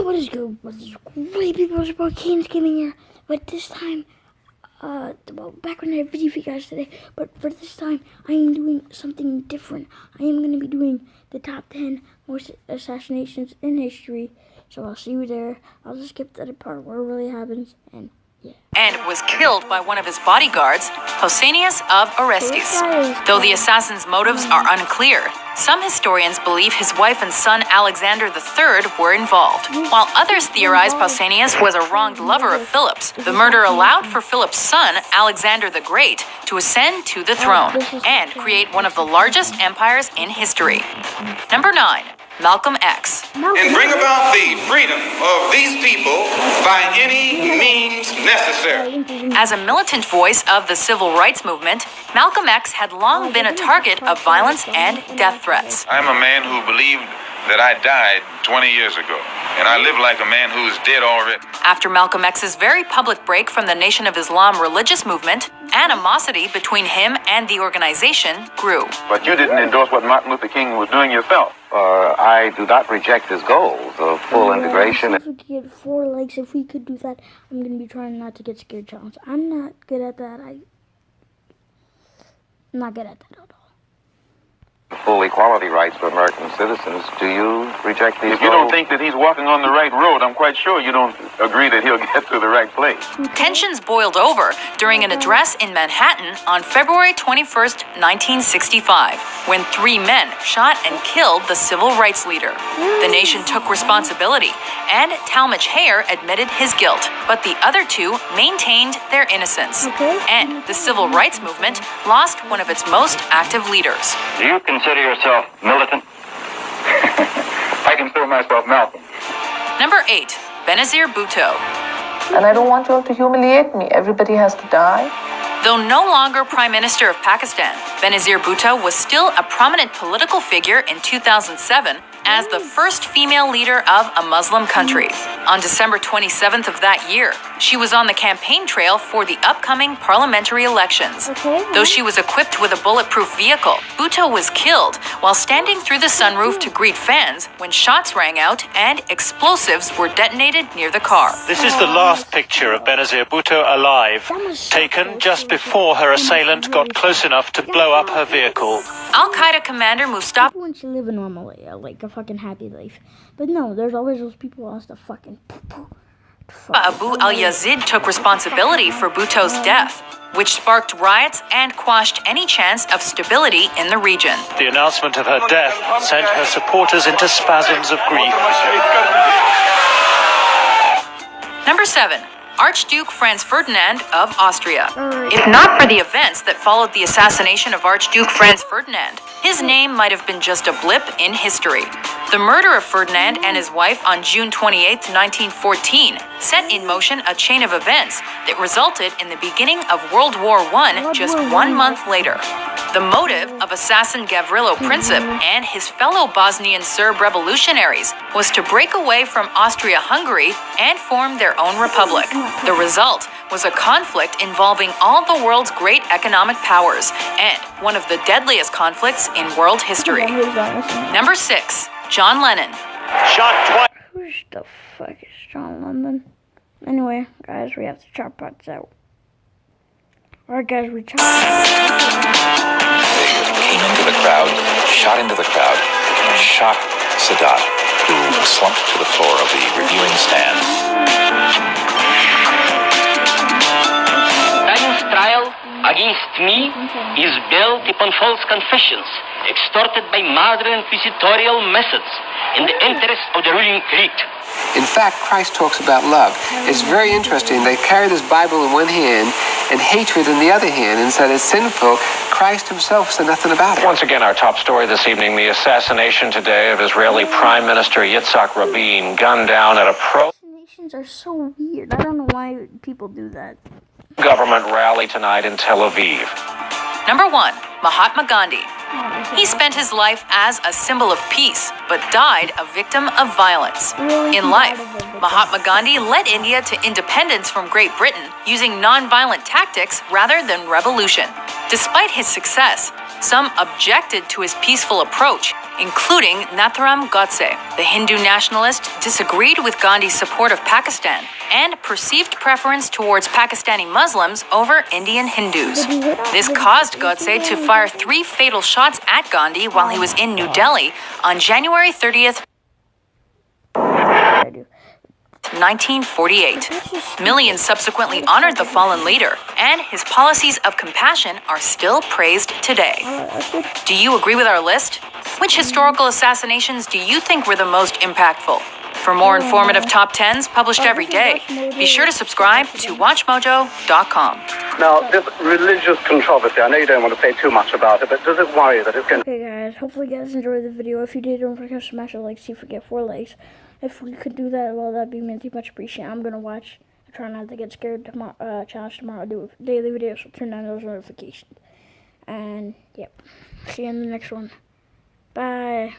What is good? What is great people? It's about Kaydens Gaming here. But this time, back when I have video for you guys today, but for this time, I am doing something different. I am going to be doing the top 10 most assassinations in history. So I'll see you there. I'll just skip to the part where it really happens, and and was killed by one of his bodyguards, Pausanias of Orestes. Though the assassin's motives are unclear, some historians believe his wife and son Alexander III were involved, while others theorize Pausanias was a wronged lover of Philip's. The murder allowed for Philip's son, Alexander the Great, to ascend to the throne and create one of the largest empires in history. Number 9. Malcolm X. And bring about the freedom of these people by any means necessary. As a militant voice of the civil rights movement, Malcolm X had long been a target of violence and death threats. I'm a man who believed that I died 20 years ago, and I live like a man who's dead already. After Malcolm X's very public break from the Nation of Islam religious movement, animosity between him and the organization grew. But you didn't endorse what Martin Luther King was doing yourself. I do not reject his goals of full integration. If we could get 4 likes, if we could do that, I'm going to be trying not to get scared challenge. I'm not good at that. I'm not good at that at all. Full equality rights for American citizens. Do you reject these goals? If you don't think that he's walking on the right road, I'm quite sure you don't agree that he'll get to the right place. Tensions boiled over during an address in Manhattan on February 21st, 1965, when 3 men shot and killed the civil rights leader. The nation took responsibility, and Talmadge Hayer admitted his guilt, but the other 2 maintained their innocence. And the civil rights movement lost one of its most active leaders. Do you consider yourself militant? I consider myself Malcolm. Number 8. Benazir Bhutto. And I don't want you all to humiliate me. Everybody has to die. Though no longer Prime Minister of Pakistan, Benazir Bhutto was still a prominent political figure in 2007 as the first female leader of a Muslim country. On December 27th of that year, she was on the campaign trail for the upcoming parliamentary elections. Though she was equipped with a bulletproof vehicle, Bhutto was killed while standing through the sunroof to greet fans when shots rang out and explosives were detonated near the car. This is the last picture of Benazir Bhutto alive, taken just before her assailant got close enough to blow up her vehicle. Al-Qaeda commander Mustafa Everyone should live a normal life, like a fucking happy life. But no, there's always those people who wants to fucking Abu al-Yazid took responsibility for Bhutto's death, which sparked riots and quashed any chance of stability in the region. The announcement of her death sent her supporters into spasms of grief. Number 7. Archduke Franz Ferdinand of Austria. If not for the events that followed the assassination of Archduke Franz Ferdinand, his name might have been just a blip in history. The murder of Ferdinand and his wife on June 28, 1914, set in motion a chain of events that resulted in the beginning of World War I just 1 month later. The motive of assassin Gavrilo Princip and his fellow Bosnian Serb revolutionaries was to break away from Austria-Hungary and form their own republic. The result was a conflict involving all the world's great economic powers and one of the deadliest conflicts in world history. Number 6. John Lennon. Shot twice. Who the fuck is John Lennon? Anyway, guys, we have to chop parts out. Alright, guys, we chop. Came into the crowd, shot into the crowd, and shot Sadat, who slumped to the floor of the reviewing stand. Stalin's trial against me is built upon false confessions, extorted by modern inquisitorial methods in the interest of the ruling clique. In fact, Christ talks about love. It's very interesting. They carry this Bible in one hand and hatred in the other hand and said it's sinful. Christ himself said nothing about it. Once again, our top story this evening, the assassination today of Israeli Prime Minister Yitzhak Rabin, gunned down at a Assassinations are so weird. I don't know why people do that. Government rally tonight in Tel Aviv. Number 1. Mahatma Gandhi. He spent his life as a symbol of peace, but died a victim of violence. In life, Mahatma Gandhi led India to independence from Great Britain using non-violent tactics rather than revolution. Despite his success, some objected to his peaceful approach, including Nathuram Godse. The Hindu nationalist disagreed with Gandhi's support of Pakistan and perceived preference towards Pakistani Muslims over Indian Hindus. This caused Godse to fire 3 fatal shots at Gandhi while he was in New Delhi on January 30th, 1948. Millions subsequently honored the fallen leader, and his policies of compassion are still praised today. Do you agree with our list? Which historical assassinations do you think were the most impactful? For more informative top 10s published every day, be sure to subscribe to WatchMojo.com. Now, this religious controversy, I know you don't want to say too much about it, but does it worry you that it's going to... Okay guys, hopefully you guys enjoyed the video. If you did, don't forget to smash a like, see if we get 4 likes. If we could do that, well, that'd be much appreciated. I'm gonna watch. I try not to get scared tomorrow. Challenge tomorrow. I'll do a daily video, so turn on those notifications. And yep, see you in the next one. Bye.